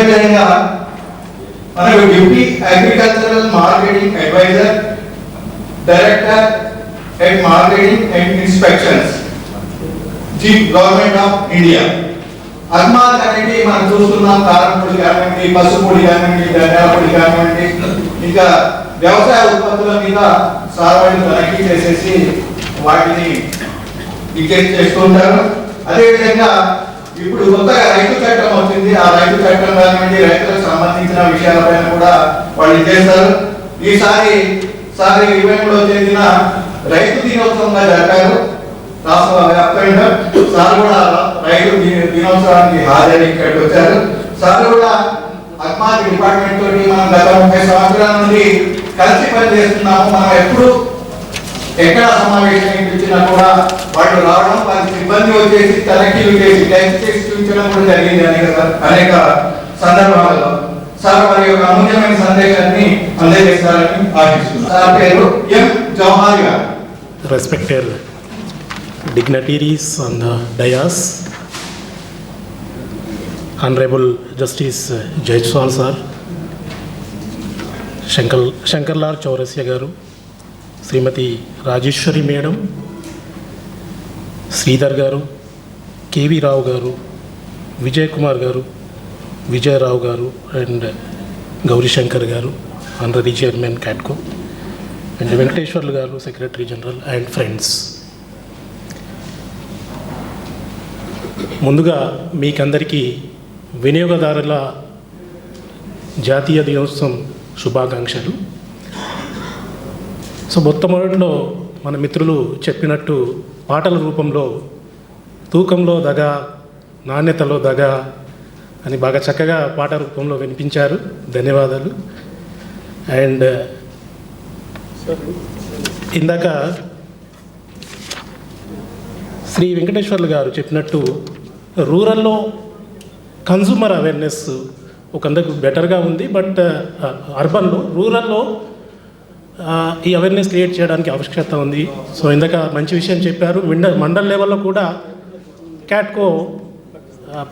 అదేవిధంగా మనకు deputy agricultural marketing adviser, director and marketing and inspections, chief government of India. Agmark అనేది మనం చూస్తున్నాం, కారం పొడి కానివ్వండి, పసుపు పొడి కానివ్వండి, ధనియాల పొడి కానివ్వండి, ఇంకా వ్యవసాయ ఉత్పత్తుల మీద సార్వజనిక తనిఖీ చేసేసి వాటిని డిక్లేర్ చేస్తూ ఉంటారు. అదేవిధంగా ఇప్పుడు కొత్తగా రైతు చట్టం వచ్చింది. ఆ రైతు చట్టం కానివ్వండి, రైతులకు సంబంధించిన విషయాలపైన కూడా వాళ్ళు చేస్తారు. ఈసారి 23లో జరిగిన రైతు దినోత్సవంగా జరిపారు రాష్ట్ర వ్యాప్తంగా. సార్ కూడా రైతు దినోత్సవానికి హాజరు ఇక్కడికి వచ్చారు. సార్ కూడా అగ్మార్క్ డిపార్ట్మెంట్ తోటి మనం గత 30 సంవత్సరాల నుండి కలిసి పనిచేస్తున్నాము. మనం ఎప్పుడు ఎక్కడ సమావేశం ఇచ్చినా కూడా వాళ్ళు రావడం, వారికి సిబ్బంది వచ్చేసి తనిఖీలు చేసి టెస్ట్ చేసి చూపించడం కూడా జరిగింది అనేక సందర్భాలలో. సార్ వారి యొక్క అమూల్యమైన సందేశాన్ని అందజేస్తారని ఆశిస్తున్నాను. సార్ పేరు ఎం జవహర్ గారు. Respected dignitaries on the dais, Honorable Justice Jaiswal sir, Shankarlal Chaurasiya garu, Srimati Rajeshwari madam, Sridhar garu, KV Rao garu, Vijay Kumar garu, Vijay Rao garu, and Gauri Shankar garu, Honorary Chairman CATCO, and Venkateshwarlu garu, Secretary General, and friends. ముందుగా మీకందరికీ వినియోగదారుల జాతీయ దినోత్సవం శుభాకాంక్షలు. So మొట్టమొదటిలో మన మిత్రులు చెప్పినట్టు పాటల రూపంలో తూకంలో దగ, నాణ్యతలో దగ అని బాగా చక్కగా పాట రూపంలో వినిపించారు. ధన్యవాదాలు. అండ్ ఇందాక శ్రీ వెంకటేశ్వర్లు గారు చెప్పినట్టు రూరల్లో కన్జ్యూమర్ అవేర్నెస్ ఒకందరికి బెటర్గా ఉంది. బట్ అర్బన్లో, రూరల్లో ఈ అవేర్నెస్ క్రియేట్ చేయడానికి ఆవశ్యకత ఉంది. సో ఇందాక మంచి విషయం చెప్పారు. మండల్ లెవెల్లో కూడా క్యాట్కో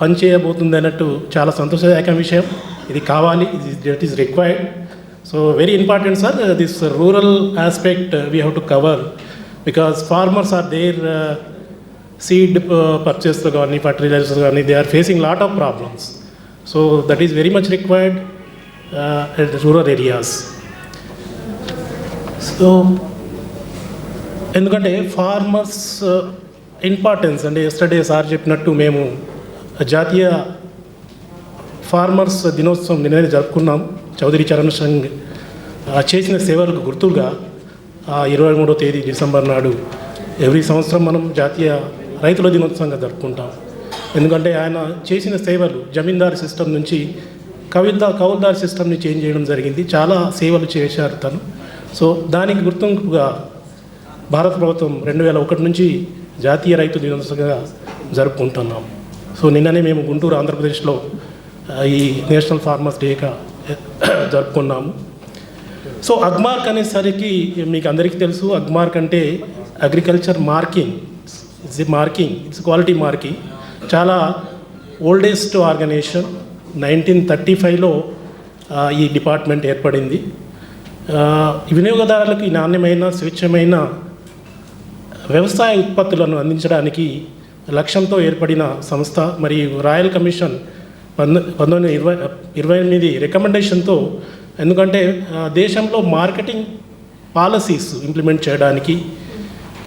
పనిచేయబోతుంది అన్నట్టు చాలా సంతోషదాయక విషయం. ఇది కావాలి, it is required. So very important sir, this rural aspect we have to cover because farmers are there. Seed పర్చేస్లో కానీ, ఫర్టిలైజర్స్ కానీ, they are facing lot of problems. So that is very much required at rural areas. So ఎందుకంటే farmers importance అంటే yesterday sir చెప్పినట్టు మేము జాతీయ farmers దినోత్సవం నిన్ననే జరుపుకున్నాం. చౌదరి చరణ్ సింగ్ చేసిన సేవలకు గుర్తుగా 23వ తేదీ డిసెంబర్ నాడు ఎవ్రీ సంవత్సరం మనం జాతీయ రైతుల దినోత్సవంగా జరుపుకుంటాం. ఎందుకంటే ఆయన చేసిన సేవలు జమీందారు సిస్టమ్ నుంచి కౌల్దార్ సిస్టమ్ని చేంజ్ చేయడం జరిగింది. చాలా సేవలు చేశారు తను. సో దానికి గుర్తింపుగా భారత ప్రభుత్వం 2001 నుంచి జాతీయ రైతు దినోత్సవంగా జరుపుకుంటున్నాం. సో నిన్ననే మేము గుంటూరు, ఆంధ్రప్రదేశ్లో ఈ నేషనల్ ఫార్మర్స్ డేగా జరుపుకున్నాము. సో అగ్మార్క్ అనేసరికి మీకు అందరికీ తెలుసు, అగ్మార్క్ అంటే agriculture marking. It's quality marking. చాలా ఓల్డెస్ట్ ఆర్గనైజేషన్. 1935లో ఈ డిపార్ట్మెంట్ ఏర్పడింది. వినియోగదారులకు నాణ్యమైన, స్వచ్ఛమైన వ్యవసాయ ఉత్పత్తులను అందించడానికి లక్ష్యంతో ఏర్పడిన సంస్థ. మరియు రాయల్ కమిషన్ 1928 రికమెండేషన్తో, ఎందుకంటే దేశంలో మార్కెటింగ్ పాలసీస్ ఇంప్లిమెంట్ చేయడానికి,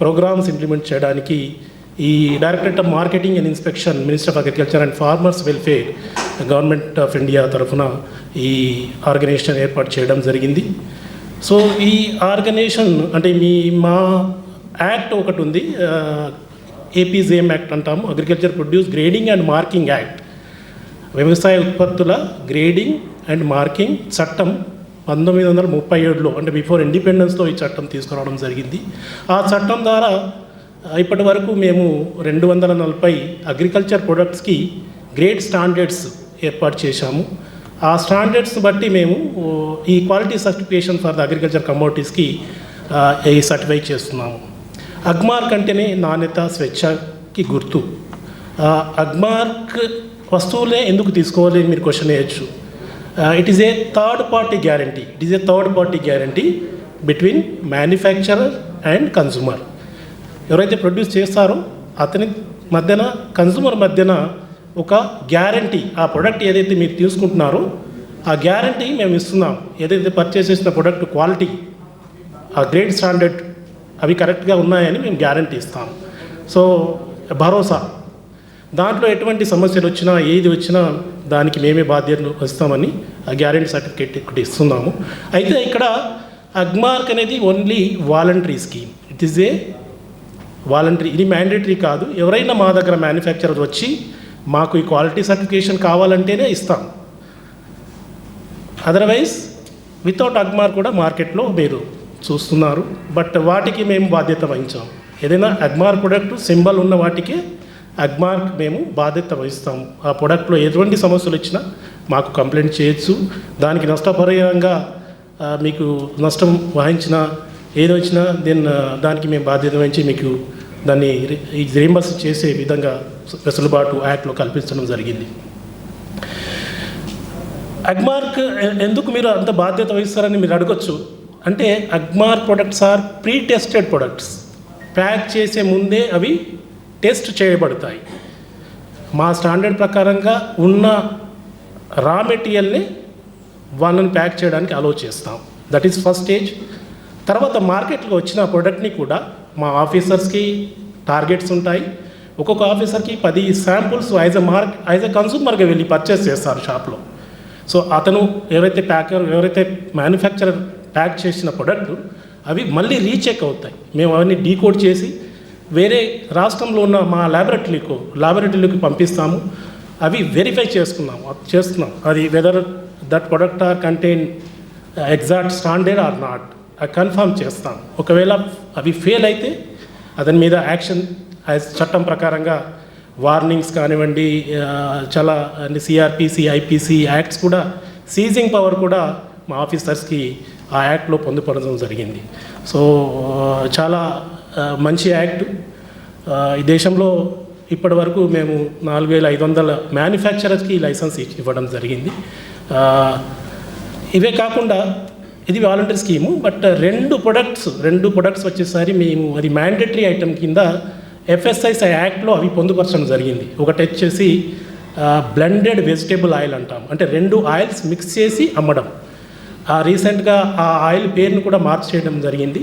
ప్రోగ్రామ్స్ ఇంప్లిమెంట్ చేయడానికి ఈ directorate of marketing and inspection, minister of agriculture and farmers welfare, government of India తరఫున ఈ ఆర్గనైజేషన్ ఏర్పాటు చేయడం జరిగింది. సో ఈ ఆర్గనైజేషన్ అంటే మా యాక్ట్ ఒకటి ఉంది, ఏపీజేఎం యాక్ట్ అంటాము, agriculture produce grading and marking act. వ్యవసాయ ఉత్పత్తుల గ్రేడింగ్ అండ్ మార్కింగ్ చట్టం 1937లో, అంటే బిఫోర్ ఇండిపెండెన్స్లో ఈ చట్టం తీసుకురావడం జరిగింది. ఆ చట్టం ద్వారా ఇప్పటి వరకు మేము 240 అగ్రికల్చర్ ప్రొడక్ట్స్కి గ్రేడ్ స్టాండర్డ్స్ ఏర్పాటు చేశాము. ఆ స్టాండర్డ్స్ బట్టి మేము ఈ quality certification for the agriculture కమోడిటీస్కి ఈ సర్టిఫై చేస్తున్నాము. అగ్మార్క్ అంటేనే నాణ్యత, స్వేచ్ఛకి గుర్తు. అగ్మార్క్ వస్తువులే ఎందుకు తీసుకోవాలి మీరు క్వశ్చన్ వేయచ్చు. It is a third party guarantee. It is a third party guarantee between manufacturer and consumer. ఎవరైతే ప్రొడ్యూస్ చేస్తారో అతని మధ్యన, కన్సూమర్ మధ్యన ఒక గ్యారంటీ, ఆ ప్రొడక్ట్ ఏదైతే మీరు తీసుకుంటున్నారో ఆ గ్యారంటీ మేము ఇస్తున్నాం. ఏదైతే పర్చేస్ చేసిన ప్రొడక్ట్ క్వాలిటీ, ఆ గ్రేడ్ స్టాండర్డ్ అవి కరెక్ట్గా ఉన్నాయని మేము గ్యారంటీ ఇస్తాం. సో భరోసా, దాంట్లో ఎటువంటి సమస్యలు వచ్చినా ఏది వచ్చినా దానికి మేమే బాధ్యతలు వస్తామని ఆ గ్యారంటీ సర్టిఫికేట్ ఒకటి ఇస్తున్నాము. అయితే ఇక్కడ అగ్మార్క్ అనేది only voluntary scheme. It is a voluntary, ఇది మ్యాండేటరీ కాదు. ఎవరైనా మా దగ్గర మ్యానుఫ్యాక్చరర్ వచ్చి మాకు ఈ క్వాలిటీ సర్టిఫికేషన్ కావాలంటేనే ఇస్తాం. అదర్వైజ్ వితౌట్ అగ్మార్క్ కూడా మార్కెట్లో మీరు చూస్తున్నారు, బట్ వాటికి మేము బాధ్యత వహించాం. ఏదైనా అగ్మార్క్ ప్రొడక్ట్ సింబల్ ఉన్న వాటికి అగ్మార్క్ మేము బాధ్యత వహిస్తాము. ఆ ప్రొడక్ట్లో ఎటువంటి సమస్యలు వచ్చినా మాకు కంప్లైంట్ చేయొచ్చు. దానికి నష్టపరిహారంగా మీకు నష్టం వహించిన ఏది వచ్చినా దానికి మేము బాధ్యత వహించి మీకు దాన్ని రీయింబర్స్ చేసే విధంగా వెసులుబాటు యాక్ట్లో కల్పించడం జరిగింది. అగ్మార్క్ ఎందుకు మీరు అంత బాధ్యత వహిస్తారని మీరు అడగొచ్చు. అంటే Agmark products are pre tested products. Pack చేసే ముందే అవి టెస్ట్ చేయబడతాయి. మా స్టాండర్డ్ ప్రకారంగా ఉన్న రా మెటీరియల్ని వాళ్ళని ప్యాక్ చేయడానికి అలో చేస్తాం. That is first stage. తర్వాత మార్కెట్లో వచ్చిన ప్రోడక్ట్ని కూడా మా ఆఫీసర్స్కి టార్గెట్స్ ఉంటాయి. ఒక్కొక్క ఆఫీసర్కి 10 శాంపుల్స్ యాజ్ ఎ కన్సూమర్గా వెళ్ళి పర్చేస్ చేస్తారు షాప్లో. సో అతను ఎవరైతే మ్యానుఫ్యాక్చరర్ ప్యాక్ చేసిన ప్రొడక్ట్ అవి మళ్ళీ రీచెక్ అవుతాయి. మేము అవన్నీ డీకోడ్ చేసి వేరే రాష్ట్రంలో ఉన్న మా ల్యాబొరేటరీలోకి పంపిస్తాము. అవి వెరిఫై చేస్తున్నాం అది weather that product are contain exact standard are not confirm చేస్తాం. ఒకవేళ అవి ఫెయిల్ అయితే అతని మీద యాక్షన్ చట్టం ప్రకారంగా వార్నింగ్స్ కానివ్వండి, చాలా సిఆర్పిసి, ఐపీసీ యాక్ట్స్ కూడా, సీజింగ్ పవర్ కూడా మా ఆఫీసర్స్కి ఆ యాక్ట్లో పొందుపరచడం జరిగింది. సో చాలా మంచి యాక్ట్. ఈ దేశంలో ఇప్పటి వరకు మేము 4500 మ్యానుఫ్యాక్చరర్స్కి లైసెన్స్ ఇవ్వడం జరిగింది. ఇవే కాకుండా ఇది వాలంటరీ స్కీము, బట్ రెండు ప్రొడక్ట్స్ వచ్చేసరి మేము అది మ్యాండేటరీ ఐటమ్ కింద ఎఫ్ఎస్ఐసి యాక్ట్లో అవి పొందుపరచడం జరిగింది. ఒకటి వచ్చేసి బ్లెండెడ్ వెజిటేబుల్ ఆయిల్ అంటాం, అంటే 2 ఆయిల్స్ మిక్స్ చేసి అమ్మడం. రీసెంట్గా ఆ ఆయిల్ పేరును కూడా మార్చేయడం జరిగింది.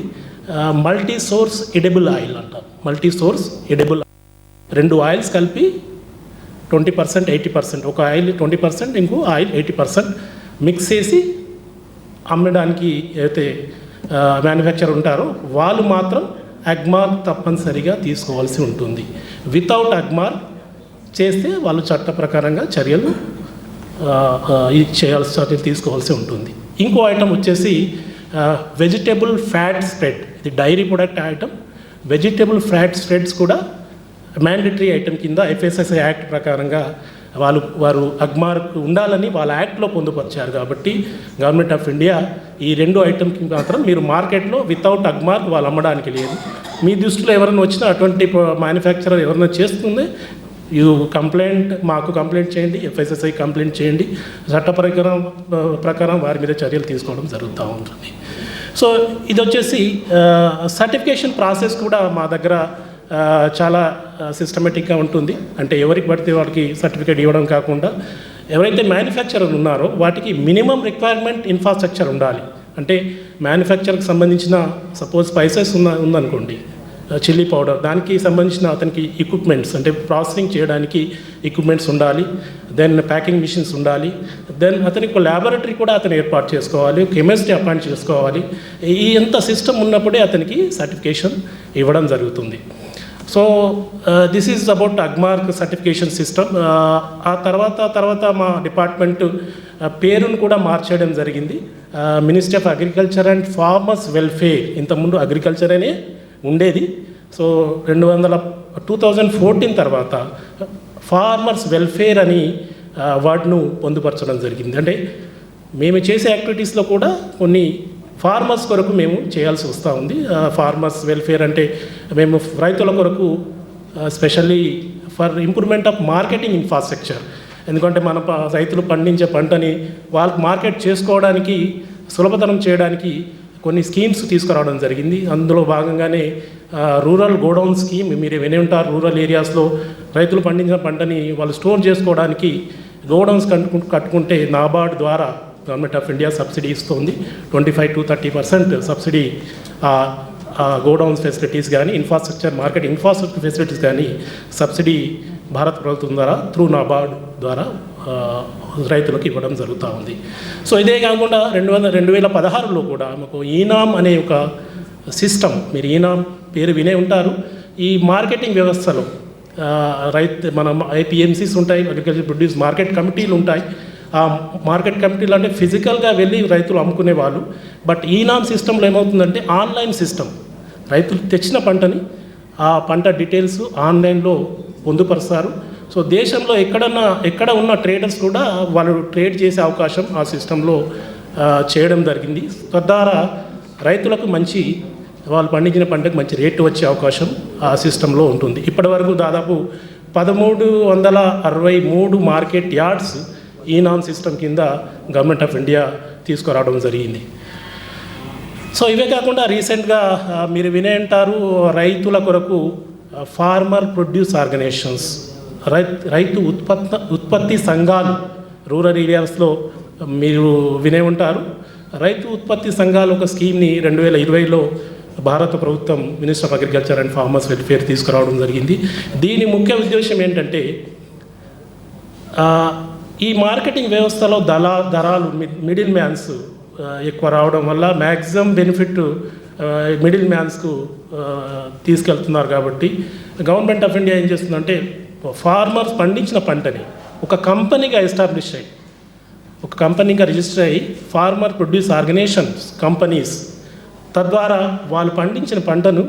మల్టీ సోర్స్ ఎడిబుల్ ఆయిల్ అంటాం. మల్టీ సోర్స్ ఎడిబుల్ 2 ఆయిల్స్ కలిపి 20%, 80%, ఒక ఆయిల్ 20%, ఇంకో ఆయిల్ 80% మిక్స్ చేసి అమ్మడానికి ఏదైతే మ్యానుఫ్యాక్చర్ ఉంటారో వాళ్ళు మాత్రం అగ్మార్క్ తప్పనిసరిగా తీసుకోవాల్సి ఉంటుంది. వితౌట్ అగ్మార్క్ చేస్తే వాళ్ళు చట్ట ప్రకారంగా చర్యలు తీసుకోవాల్సి ఉంటుంది. ఇంకో ఐటమ్ వచ్చేసి వెజిటేబుల్ ఫ్యాట్ స్ప్రెడ్. ఇది dairy product item. Vegetable fat spreads కూడా మ్యాండేటరీ ఐటమ్ కింద ఎఫ్ఎస్ఎస్ఐ యాక్ట్ ప్రకారంగా వారు అగ్మార్క్ ఉండాలని వాళ్ళ యాక్ట్లో పొందుపరిచారు. కాబట్టి గవర్నమెంట్ ఆఫ్ ఇండియా ఈ 2 ఐటమ్కి మాత్రం మీరు మార్కెట్లో వితౌట్ అగ్మార్క్ వాళ్ళు అమ్మడానికి లేదు. మీ దృష్టిలో ఎవరైనా వచ్చినా అటువంటి మ్యానుఫ్యాక్చరర్ ఎవరైనా చేస్తుంది, మాకు కంప్లైంట్ చేయండి, ఎఫ్ఎస్ఎస్ఐ కంప్లైంట్ చేయండి. చట్ట ప్రకారం వారి మీద చర్యలు తీసుకోవడం జరుగుతూ ఉంటుంది. సో ఇది వచ్చేసి సర్టిఫికేషన్ ప్రాసెస్ కూడా మా దగ్గర చాలా సిస్టమేటిక్గా ఉంటుంది. అంటే ఎవరికి పడితే వాడికి సర్టిఫికేట్ ఇవ్వడం కాకుండా ఎవరైతే మ్యానుఫ్యాక్చరర్ ఉన్నారో వాటికి మినిమం రిక్వైర్మెంట్ ఇన్ఫ్రాస్ట్రక్చర్ ఉండాలి. అంటే మ్యానుఫ్యాక్చర్కి సంబంధించిన సపోజ్ స్పైసెస్ ఉందనుకోండి, చిల్లీ పౌడర్, దానికి సంబంధించిన అతనికి ఎక్విప్మెంట్స్, అంటే ప్రాసెసింగ్ చేయడానికి ఎక్విప్మెంట్స్ ఉండాలి. దెన్ ప్యాకింగ్ మిషన్స్ ఉండాలి. దెన్ అతనికి ఒక ల్యాబొరేటరీ కూడా అతను ఏర్పాటు చేసుకోవాలి, కెమిస్ట్రీ అపాయింట్ చేసుకోవాలి. ఈ ఎంత సిస్టమ్ ఉన్నప్పుడే అతనికి సర్టిఫికేషన్ ఇవ్వడం జరుగుతుంది. So this is about Agmark certification system. ఆ తర్వాత మా డిపార్ట్మెంట్ పేరును కూడా మార్చేయడం జరిగింది. Ministry of agriculture and farmers welfare. ఇంతకుముందు అగ్రికల్చర్ అనే ఉండేది. సో 2014 తర్వాత ఫార్మర్స్ వెల్ఫేర్ అని వార్డును పొందుపరచడం జరిగింది. అంటే మేము చేసే యాక్టివిటీస్లో కూడా కొన్ని ఫార్మర్స్ కొరకు మేము చేయాల్సి వస్తూ ఉంది. ఫార్మర్స్ వెల్ఫేర్ అంటే మేము రైతుల కొరకు specially for improvement of marketing infrastructure. ఎందుకంటే మన రైతులు పండించే పంటని వాళ్ళకి మార్కెట్ చేసుకోవడానికి సులభతరం చేయడానికి కొన్ని స్కీమ్స్ తీసుకురావడం జరిగింది. అందులో భాగంగానే రూరల్ గోడౌన్ స్కీమ్, మీరు వినే ఉంటారు. రూరల్ ఏరియాస్లో రైతులు పండించిన పంటని వాళ్ళు స్టోర్ చేసుకోవడానికి గోడౌన్స్ కట్టుకుంటే నాబార్డ్ ద్వారా గవర్నమెంట్ ఆఫ్ ఇండియా సబ్సిడీ ఇస్తుంది. 25 to 30% సబ్సిడీ గోడౌన్స్ ఫెసిలిటీస్ కానీ మార్కెట్ ఇన్ఫ్రాస్ట్రక్చర్ ఫెసిలిటీస్ కానీ సబ్సిడీ భారత ప్రభుత్వం ద్వారా త్రూ నాబార్డ్ ద్వారా రైతులకు ఇవ్వడం జరుగుతూ ఉంది. సో ఇదే కాకుండా 2016లో కూడా మాకు ఈనామ్ అనే ఒక సిస్టమ్, మీరు ఈనామ్ పేరు వినే ఉంటారు. ఈ మార్కెటింగ్ వ్యవస్థలో మన ఐపీఎంసీస్ ఉంటాయి, అగ్రికల్చర్ ప్రొడ్యూస్ మార్కెట్ కమిటీలు ఉంటాయి. ఆ మార్కెట్ కమిటీలు అంటే ఫిజికల్గా వెళ్ళి రైతులు అమ్ముకునే వాళ్ళు. బట్ ఈనామ్ సిస్టంలో ఏమవుతుందంటే ఆన్లైన్ సిస్టమ్, రైతులు తెచ్చిన పంటని ఆ పంట డీటెయిల్స్ ఆన్లైన్లో పొందుపరుస్తారు. సో దేశంలో ఎక్కడ ఉన్న ట్రేడర్స్ కూడా వాళ్ళు ట్రేడ్ చేసే అవకాశం ఆ సిస్టంలో చేయడం జరిగింది. తద్వారా రైతులకు వాళ్ళు పండించిన పంటకు మంచి రేటు వచ్చే అవకాశం ఆ సిస్టంలో ఉంటుంది. ఇప్పటివరకు దాదాపు 1363 మార్కెట్ యార్డ్స్ ఈనామ్ సిస్టమ్ కింద గవర్నమెంట్ ఆఫ్ ఇండియా తీసుకురావడం జరిగింది. సో ఇవే కాకుండా రీసెంట్గా మీరు వినే ఉంటారు, రైతుల కొరకు ఫార్మర్ ప్రొడ్యూస్ ఆర్గనైజేషన్స్, రైతు ఉత్పత్తి సంఘాలు రూరల్ ఏరియాస్లో మీరు వినే ఉంటారు. రైతు ఉత్పత్తి సంఘాలు ఒక స్కీమ్ని 2020లో భారత ప్రభుత్వం minister of agriculture and farmers welfare తీసుకురావడం జరిగింది. దీని ముఖ్య ఉద్దేశం ఏంటంటే ఈ మార్కెటింగ్ వ్యవస్థలో దళాలు మిడిల్ మ్యాన్స్ ఎక్కువ రావడం వల్ల మ్యాక్సిమం బెనిఫిట్ మిడిల్ మ్యాన్స్కు తీసుకెళ్తున్నారు. కాబట్టి గవర్నమెంట్ ఆఫ్ ఇండియా ఏం చేస్తుందంటే ఫార్మర్స్ పండించిన పంటని ఒక కంపెనీగా ఎస్టాబ్లిష్ అయ్యి, ఒక కంపెనీగా రిజిస్టర్ అయ్యి ఫార్మర్ ప్రొడ్యూస్ ఆర్గనైజేషన్స్ కంపెనీస్, తద్వారా వాళ్ళు పండించిన పంటను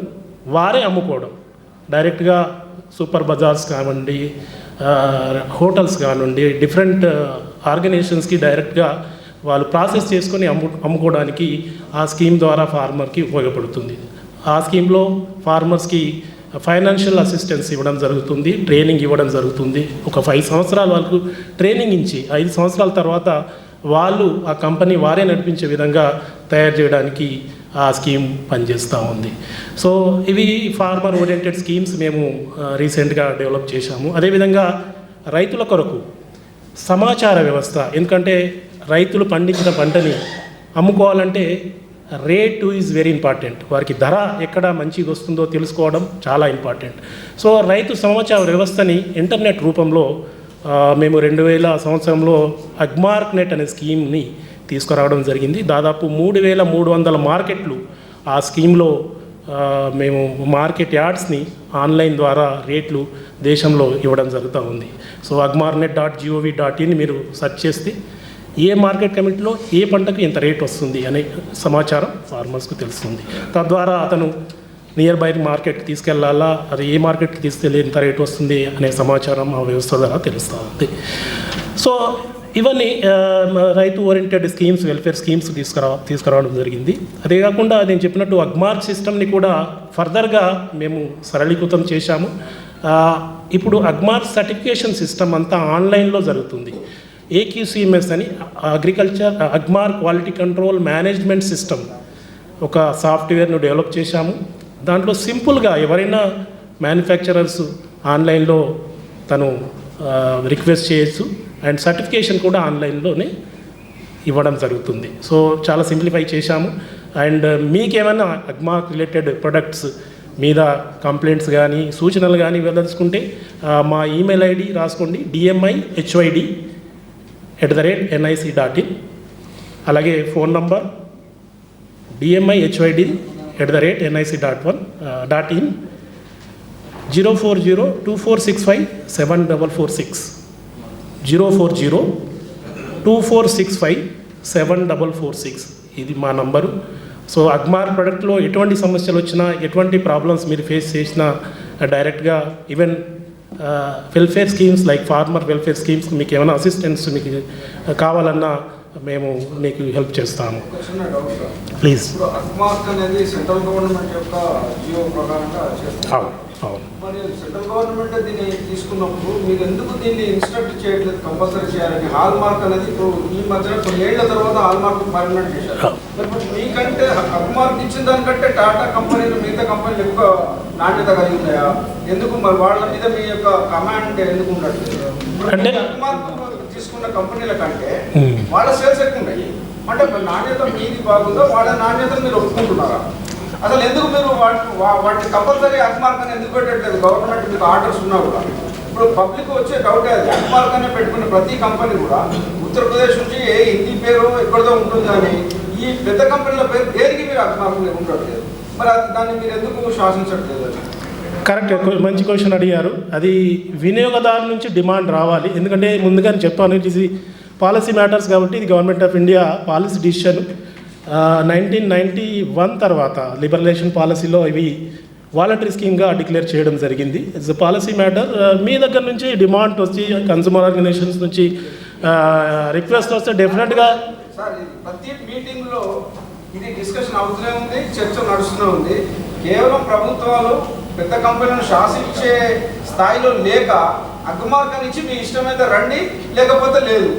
వారే అమ్ముకోవడం. డైరెక్ట్గా సూపర్ బజార్స్ కానివ్వండి, హోటల్స్ కానివ్వండి, డిఫరెంట్ ఆర్గనైజేషన్స్కి డైరెక్ట్గా వాళ్ళు ప్రాసెస్ చేసుకొని అమ్ముకోవడానికి ఆ స్కీమ్ ద్వారా ఫార్మర్కి ఉపయోగపడుతుంది. ఆ స్కీమ్లో ఫార్మర్స్కి ఫైనాన్షియల్ అసిస్టెన్స్ ఇవ్వడం జరుగుతుంది, ట్రైనింగ్ ఇవ్వడం జరుగుతుంది. ఒక 5 సంవత్సరాల వరకు ట్రైనింగ్ ఇచ్చి 5 సంవత్సరాల తర్వాత వాళ్ళు ఆ కంపెనీ వారే నడిపించే విధంగా తయారు చేయడానికి ఆ స్కీమ్ పనిచేస్తూ ఉంది. సో ఇవి ఫార్మర్ ఓరియంటెడ్ స్కీమ్స్ మేము రీసెంట్గా డెవలప్ చేశాము. అదేవిధంగా రైతుల కొరకు సమాచార వ్యవస్థ, ఎందుకంటే రైతులు పండించిన పంటని అమ్ముకోవాలంటే రేటు ఈజ్ వెరీ ఇంపార్టెంట్. వారికి ధర ఎక్కడ మంచిగా వస్తుందో తెలుసుకోవడం చాలా ఇంపార్టెంట్. సో రైతు సమాచార వ్యవస్థని ఇంటర్నెట్ రూపంలో మేము 2000 సంవత్సరంలో అగ్మార్క్ నెట్ అనే స్కీమ్ని తీసుకురావడం జరిగింది. దాదాపు 3300 మార్కెట్లు ఆ స్కీమ్లో మేము మార్కెట్ యార్డ్స్ని ఆన్లైన్ ద్వారా రేట్లు దేశంలో ఇవ్వడం జరుగుతూ ఉంది. సో agmarnet.gov.in మీరు సెర్చ్ చేస్తే ఏ మార్కెట్ కమిటీలో ఏ పంటకు ఎంత రేట్ వస్తుంది అనే సమాచారం ఫార్మర్స్కు తెలుస్తుంది. తద్వారా అతను నియర్ బై మార్కెట్కి తీసుకెళ్లాలా, అది ఏ మార్కెట్కి తీసుకెళ్ళి ఎంత రేట్ వస్తుంది అనే సమాచారం ఆ వ్యవస్థ ద్వారా తెలుస్తూ ఉంది. సో ఇవన్నీ రైతు ఓరియంటెడ్ స్కీమ్స్, వెల్ఫేర్ స్కీమ్స్ తీసుకురావడం జరిగింది. అదే కాకుండా నేను చెప్పినట్టు అగ్మార్క్ సిస్టమ్ని కూడా ఫర్దర్గా మేము సరళీకృతం చేశాము. ఇప్పుడు అగ్మార్క్ సర్టిఫికేషన్ సిస్టమ్ అంతా ఆన్లైన్లో జరుగుతుంది. AQCMS అని Agmark quality control management system ఒక సాఫ్ట్వేర్ను డెవలప్ చేశాము. దాంట్లో సింపుల్గా ఎవరైనా మ్యానుఫ్యాక్చరర్స్ ఆన్లైన్లో తను రిక్వెస్ట్ చేయొచ్చు, అండ్ సర్టిఫికేషన్ కూడా ఆన్లైన్లోనే ఇవ్వడం జరుగుతుంది. సో చాలా సింప్లిఫై చేశాము. అండ్ మీకేమైనా అగ్మార్క్ రిలేటెడ్ ప్రొడక్ట్స్ మీద కంప్లైంట్స్ కానీ సూచనలు కానీ వెళ్ళదలుచుకుంటే మా ఈమెయిల్ ID రాసుకోండి, dmihyd@nic.in. అలాగే ఫోన్ నంబర్ dmihyd@nic.in 04024657446 04024657446 ఇది మా నంబరు. సో అగ్మార్క్ ప్రొడక్ట్లో ఎటువంటి సమస్యలు వచ్చినా, ఎటువంటి ప్రాబ్లమ్స్ మీరు ఫేస్ చేసినా డైరెక్ట్గా even welfare schemes like farmer welfare schemes మీకు ఏమైనా అసిస్టెన్స్ మీకు కావాలన్నా మేము మీకు హెల్ప్ చేస్తాము. ఒక చిన్న డౌట్ సార్. ప్లీజ్. ఇప్పుడు అక్మార్క్ అనేది సెంట్రల్ గవర్నమెంట్ యొక్క జియో ప్రకారంగా చేస్తారు. అవును అవును. మరి సెంట్రల్ గవర్నమెంట్ దీన్ని తీసుకున్నప్పుడు మీరు ఎందుకు దీన్ని ఇన్స్ట్రక్ట్ చేయట్లేదు కంపల్సరీ చేయాలని? హాల్ మార్క్ అనేది ఇప్పుడు ఈ మధ్యన కొన్ని ఏళ్ల తర్వాత హాల్ మార్క్ పర్మనెంట్ చేశారు. మరి మీకంటే అక్మార్క్ ఇచ్చిన దానికంటే టాటా కంపెనీలు మిగతా కంపెనీలు ఎక్కువ నాణ్యత కలిగి ఉన్నాయా? ఎందుకు మరి వాళ్ళ మీద మీ యొక్క కమాండ్ ఎందుకు ఉండట్లేదు? అంటే అక్మార్క్ తీసుకున్న కంపెనీల కంటే వాళ్ళ సేల్స్ ఎక్కువ ఉన్నాయి అంటే నాణ్యత మీది బాగుందో వాళ్ళ నాణ్యతను మీరు ఒప్పుకుంటున్నారా? అసలు ఎందుకు మీరు వాటిని కంపల్సరీ అక్మార్క్ అని ఎందుకు పెట్టట్లేదు? గవర్నమెంట్ మీకు ఆర్డర్స్ ఉన్నా కూడా ఇప్పుడు పబ్లిక్ వచ్చే డౌట్ అది అక్మార్క్ అనే పెట్టుకున్న ప్రతి కంపెనీ కూడా ఉత్తరప్రదేశ్ నుంచి ఏ హిందీ పేరు ఎక్కడిదో ఉంటుంది కానీ ఈ పెద్ద కంపెనీల పేరు దేనికి మీరు అక్మార్క్ ఉండట్లేదు? మరి అది దాన్ని మీరు ఎందుకు శాసించట్లేదు? కరెక్ట్, మంచి క్వశ్చన్ అడిగారు. అది వినియోగదారు నుంచి డిమాండ్ రావాలి. ఎందుకంటే ముందుగానే చెప్పాను, ఇట్ ఈస్ పాలసీ మ్యాటర్స్ కాబట్టి ఇది government of India policy decision 1991 తర్వాత లిబరలైజేషన్ పాలసీలో ఇవి వాలంటరీ స్కీమ్గా డిక్లేర్ చేయడం జరిగింది. It's policy matter. మీ దగ్గర నుంచి డిమాండ్ వచ్చి కన్స్యూమర్ ఆర్గనైజేషన్స్ నుంచి రిక్వెస్ట్ వస్తే డెఫినెట్గా సార్ ప్రతి మీటింగ్లో ఇది డిస్కషన్ అవుతూనే ఉంది, చర్చ నడుస్తూనే ఉంది. కేవలం ప్రభుత్వాలు పెద్ద కంపెనీలను శాసించే స్థాయిలో లేక అక్మార్క్ అని ఇచ్చి మీ ఇష్టమైతే రండి లేకపోతే లేదు,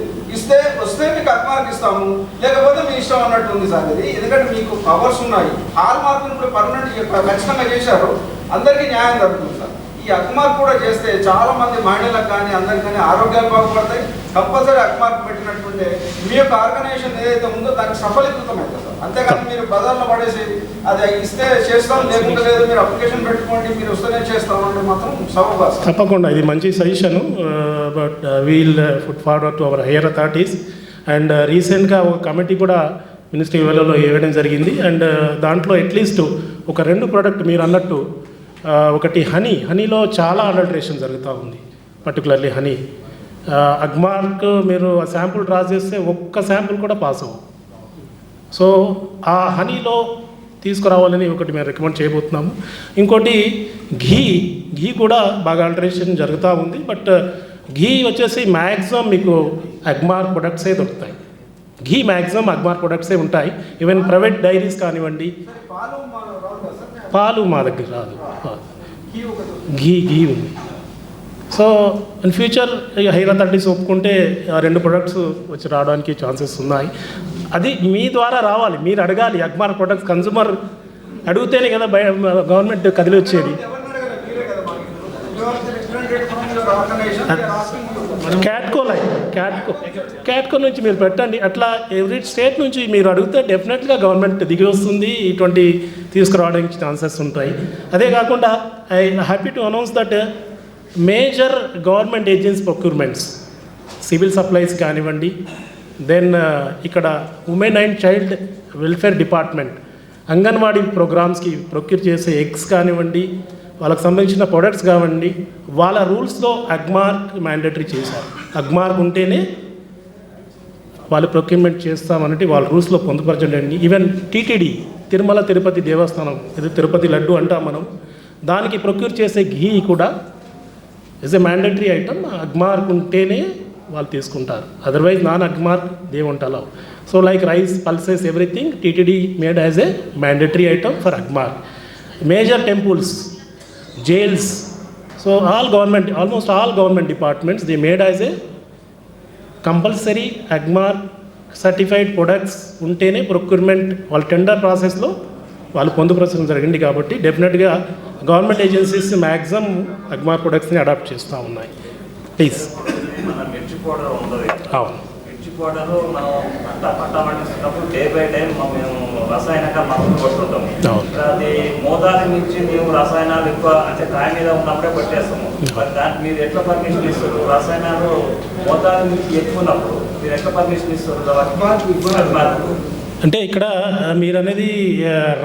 వస్తే మీకు అక్మార్క్ ఇస్తాము లేకపోతే మీ ఇష్టం అన్నట్టు ఉంది సార్ ఇది. ఎందుకంటే మీకు పవర్స్ ఉన్నాయి. హాల్ మార్క్ ఇప్పుడు పర్మనెంట్ ఖచ్చితంగా చేశారు, అందరికీ న్యాయం జరుగుతుంది సార్. ఈ అక్మార్క్ కూడా చేస్తే చాలా మంది మహిళలకు కానీ అందరికి కానీ ఆరోగ్యాలు బాగుపడతాయి. కంపల్సరీ అక్మార్క్ పెట్టినట్టుంటే మీ యొక్క ఆర్గనైజేషన్ ఏదైతే ఉందో దానికి సఫలీకృతం అవుతుంది సార్. అంతేకాని మీరు బజార్లో పడేసి అది ఇస్తే చేస్తాం లేకుంటే లేదు మీరు అప్లికేషన్ పెట్టుకోండి మీరు వస్తేనే చేస్తాం అంటే మాత్రం సబబా. తప్పకుండా ఇది మంచి suggestion. But we'll put forward to our higher authorities. And రీసెంట్గా ఒక కమిటీ కూడా మినిస్ట్రీ లెవెల్లో వేయడం జరిగింది. అండ్ దాంట్లో అట్లీస్ట్ ఒక 2 ప్రోడక్ట్ మీరు అన్నట్టు, ఒకటి హనీలో చాలా అడల్ట్రేషన్ జరుగుతూ ఉంది, పర్టికులర్లీ హనీ. అక్మార్క్ మీరు శాంపుల్ డ్రా చేస్తే ఒక్క శాంపుల్ కూడా పాస్ అవ్వవు. సో ఆ హనీలో తీసుకురావాలని ఒకటి మేము రికమెండ్ చేయబోతున్నాము. ఇంకోటి ఘీ కూడా బాగా అల్టరేషన్ జరుగుతూ ఉంది. బట్ ఘీ వచ్చేసి మ్యాక్సిమం మీకు అక్మార్క్ ప్రొడక్ట్సే దొరుకుతాయి. ఘీ మ్యాక్సిమం అక్మార్క్ ప్రొడక్ట్సే ఉంటాయి. ఈవెన్ ప్రైవేట్ డైరీస్ కానివ్వండి, పాలు మా దగ్గర రాదు, ఘీ ఉంది. So in future hire authorities ఒప్పుకుంటే ఆ 2 ప్రొడక్ట్స్ వచ్చి రావడానికి ఛాన్సెస్ ఉన్నాయి. అది మీ ద్వారా రావాలి, మీరు అడగాలి. అక్మార్క్ ప్రొడక్ట్స్ కన్సూమర్ అడిగితేనే కదా గవర్నమెంట్ కదిలి వచ్చేది. క్యాట్కో నుంచి మీరు పెట్టండి. అట్లా ఎవ్రీ స్టేట్ నుంచి మీరు అడిగితే డెఫినెట్గా గవర్నమెంట్ దిగి వస్తుంది, ఇటువంటి తీసుకురావడానికి ఛాన్సెస్ ఉంటాయి. అదే కాకుండా I happy to announce that major government agency procurements, civil supplies కానివ్వండి, దెన్ ఇక్కడ women and child welfare department anganwadi ప్రోగ్రామ్స్కి ప్రొక్యూర్ చేసే ఎగ్స్ కానివ్వండి, వాళ్ళకి సంబంధించిన ప్రొడక్ట్స్ కానివ్వండి, వాళ్ళ రూల్స్లో అక్మార్క్ మ్యాండేటరీ చేశారు. అక్మార్క్ ఉంటేనే వాళ్ళు ప్రొక్యూర్మెంట్ చేస్తామన్నట్టు వాళ్ళ రూల్స్లో పొందుపరచండి. ఈవెన్ టీటీడీ తిరుమల తిరుపతి దేవస్థానం, ఇది తిరుపతి లడ్డు అంటాం మనం, దానికి ప్రొక్యూర్ చేసే ఘీ కూడా is a mandatory item. Agmark ఉంటేనే వాళ్ళు తీసుకుంటారు, otherwise non Agmark they won't allow. So like rice, pulses, everything TTD made as a mandatory item for Agmark. Major temples, jails, so almost all government departments, they made as a compulsory Agmark certified products ఉంటేనే procurement వాళ్ళ tender ప్రాసెస్లో వాళ్ళు పొందుపరచడం జరిగింది. కాబట్టి డెఫినెట్గా government agencies maximum Agmark ప్రొడక్ట్స్ని adopt చేస్తూ ఉన్నాయి. ప్లీజ్. మిర్చి పౌడర్ ఉంటుంది. అవును, మిర్చి పౌడర్ మనం పంట పండిస్తున్నప్పుడు డే బై డే మేము రసాయనిక మందులు కొట్టుకుంటాము. అది మోతాదు నుంచి మేము రసాయనాలు ఎక్కువ అంటే కాయ మీద ఉన్నప్పుడే కొట్టేస్తాము. మరి దానికి మీరు ఎట్లా పర్మిషన్ ఇస్తారు? రసాయనాలు మోతాదు నుంచి ఎక్కువ ఉన్నప్పుడు మీరు ఎట్లా పర్మిషన్ ఇస్తారు? అంటే ఇక్కడ మీరు అనేది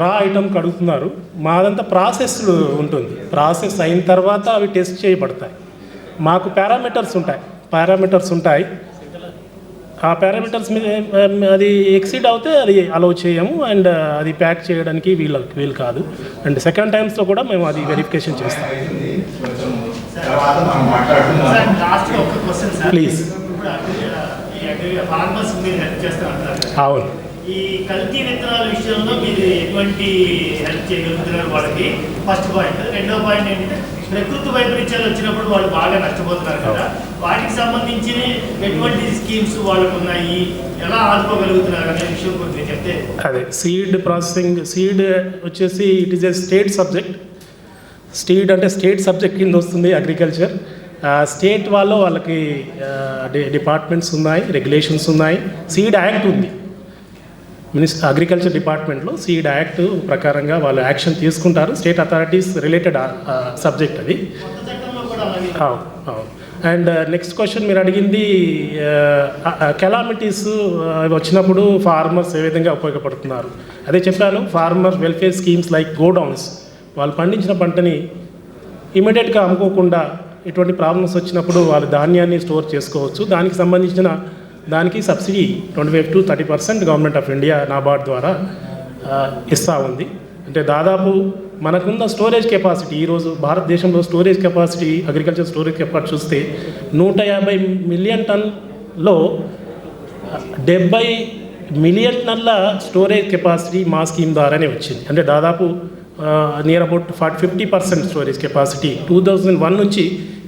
రా ఐటమ్ కడుగుతున్నారు, మాదంతా ప్రాసెస్డ్ ఉంటుంది. ప్రాసెస్ అయిన తర్వాత అవి టెస్ట్ చేయబడతాయి. మాకు పారామీటర్స్ ఉంటాయి. ఆ పారామీటర్స్ మీద అది ఎక్సీడ్ అవుతే అది అలౌ చేయము, అండ్ అది ప్యాక్ చేయడానికి వీలు కాదు. అండ్ సెకండ్ టైమ్స్లో కూడా మేము అది వెరిఫికేషన్ చేస్తాం. ప్లీజ్. ఫార్మర్స్ మీరు హెల్ప్ చేస్తూ అంటారు. అవును. ఈ కల్తీ విత్తనాల విషయంలో మీరు ఎటువంటి హెల్ప్ చేయగలుగుతున్నారు వాళ్ళకి? First point. రెండో పాయింట్ ఏంటంటే ప్రకృతి వైపరీత్యాలు వచ్చినప్పుడు వాళ్ళు బాగా నష్టపోతున్నారు కదా, వాటికి సంబంధించి ఎటువంటి స్కీమ్స్ వాళ్ళకు ఉన్నాయి, ఎలా ఆదుకోగలుగుతున్నారు అనే విషయం కొంచెం చెప్తే. అదే సీడ్ ప్రాసెసింగ్, సీడ్ వచ్చేసి it is a state subject. Seed అంటే స్టేట్ సబ్జెక్ట్ కింద వస్తుంది అగ్రికల్చర్. స్టేట్ వాళ్ళకి డిపార్ట్మెంట్స్ ఉన్నాయి, రెగ్యులేషన్స్ ఉన్నాయి, సీడ్ యాక్ట్ ఉంది. అగ్రికల్చర్ డిపార్ట్మెంట్లో సీడ్ యాక్ట్ ప్రకారంగా వాళ్ళు యాక్షన్ తీసుకుంటారు. స్టేట్ అథారిటీస్ రిలేటెడ్ సబ్జెక్ట్ అది. అవును. అండ్ నెక్స్ట్ క్వశ్చన్ మీరు అడిగింది కెలామిటీస్ వచ్చినప్పుడు ఫార్మర్స్ ఏ విధంగా ఉపయోగపడుతున్నారు. అదే చెప్పాను, farmer welfare schemes like godowns, వాళ్ళు పండించిన పంటని ఇమీడియట్గా అమ్ముకోకుండా ఎటువంటి ప్రాబ్లమ్స్ వచ్చినప్పుడు వాళ్ళు ధాన్యాన్ని స్టోర్ చేసుకోవచ్చు. దానికి సంబంధించిన దానికి subsidy 25 to 30% government of India NABARD ద్వారా ఇస్తూ ఉంది. అంటే దాదాపు మనకున్న స్టోరేజ్ కెపాసిటీ ఈరోజు భారతదేశంలో storage capacity, agriculture storage capacity చూస్తే 150 మిలియన్ టన్లో 70 మిలియన్ టన్ల స్టోరేజ్ కెపాసిటీ మా స్కీమ్ ద్వారానే వచ్చింది. అంటే దాదాపు నియర్ అబౌట్ 50% స్టోరేజ్ కెపాసిటీ 2001 నుంచి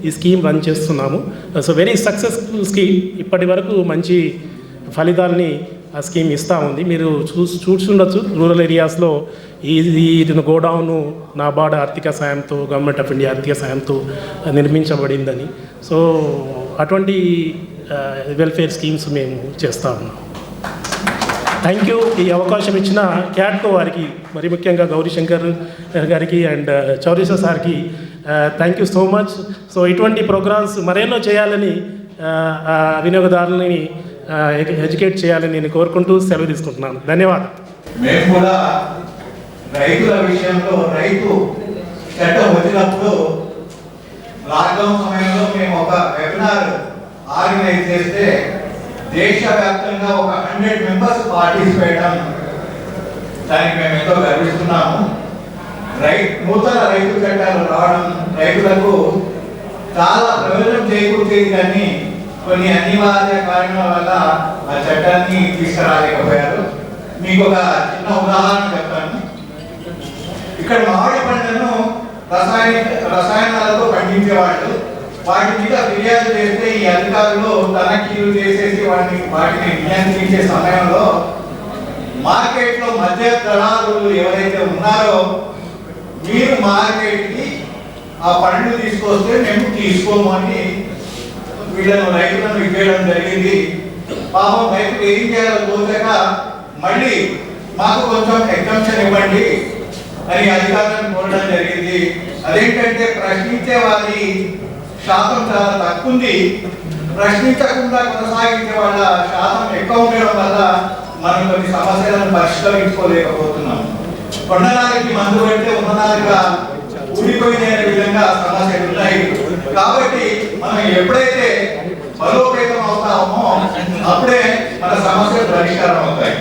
ఈ స్కీమ్ రన్ చేస్తున్నాము. So very successful scheme. ఇప్పటి వరకు మంచి ఫలితాలని ఆ స్కీమ్ ఇస్తూ ఉంది. మీరు చూస్తుండొచ్చు రూరల్ ఏరియాస్లో ఈ గోడౌను నాబార్డ్ ఆర్థిక సాయంతో, గవర్నమెంట్ ఆఫ్ ఇండియా ఆర్థిక సాయంతో నిర్మించబడిందని. సో అటువంటి వెల్ఫేర్ స్కీమ్స్ మేము చేస్తూ ఉన్నాం. Thank you. ఈ అవకాశం ఇచ్చిన క్యాట్కో వారికి, మరి ముఖ్యంగా గౌరీశంకర్ గారికి అండ్ చౌరీశ్వర్ సార్కి thank you so much. So ఇటువంటి ప్రోగ్రామ్స్ మరెన్నో చేయాలని, వినియోగదారులని ఎడ్యుకేట్ చేయాలని నేను కోరుకుంటూ సెలవు తీసుకుంటున్నాను. ధన్యవాదాలు. మేము కూడా రైతుల విషయంలో రైతు చట్టం వచ్చినప్పుడు లాక్డౌన్ సమయంలో మేము ఒక వెబినార్ ఆర్గనైజ్ చేస్తే దేశవ్యాప్తంగా ఒక 100 మెంబర్స్ పార్టిసిపేట్ అయ్యాం. దానికి మేము ఎంతో గర్విస్తున్నాము. నూతన రైతు చట్టాలు రావడం రైతులకు చాలా ప్రయోజనం చేకూర్చేది, కానీ కొన్ని అనివార్య కారణాల వల్ల ఆ చట్టాన్ని తీసుకురాలేకపోయారు. మీకు ఒక చిన్న ఉదాహరణ చెప్తాను. ఇక్కడ మామిడి పంటను రసాయనాలతో పండించేవాళ్ళు వాటి మీద ఫిర్యాదు చేస్తే ఈ అధికారులు తనఖీలు చేసేసి వాటిని నియంత్రించే సమయంలో మార్కెట్లో మధ్య దళారులు ఎవరైతే ఉన్నారో, మీరు మార్కెట్కి ఆ పండ్లు తీసుకొస్తే మేము తీసుకోము అని రైతులను ఇవ్వడం జరిగింది. పాపం రైతులు ఏం చేయాలో తోచక మళ్ళీ మాకు కొంచెం ఎగ్జంప్షన్ ఇవ్వండి అని అధికారులను కోరడం జరిగింది. అదేంటంటే ప్రశ్నించే వారి శాతం చాలా తక్కువ ఉంది, ప్రశ్నించకుండా కొనసాగించే వాళ్ళ శాతం ఎక్కువ ఉండడం వల్ల మనం కొన్ని సమస్యలను పరిష్కరించుకోలేకపోతున్నాం. కొండనాలికి మందు పెడితే ఉన్ననాలుగా ఊడిపోయిన విధంగా సమస్యలు ఉన్నాయి. కాబట్టి మనం ఎప్పుడైతే బలోపేతం అవుతామో అప్పుడే మన సమస్యలు పరిష్కారం అవుతాయి.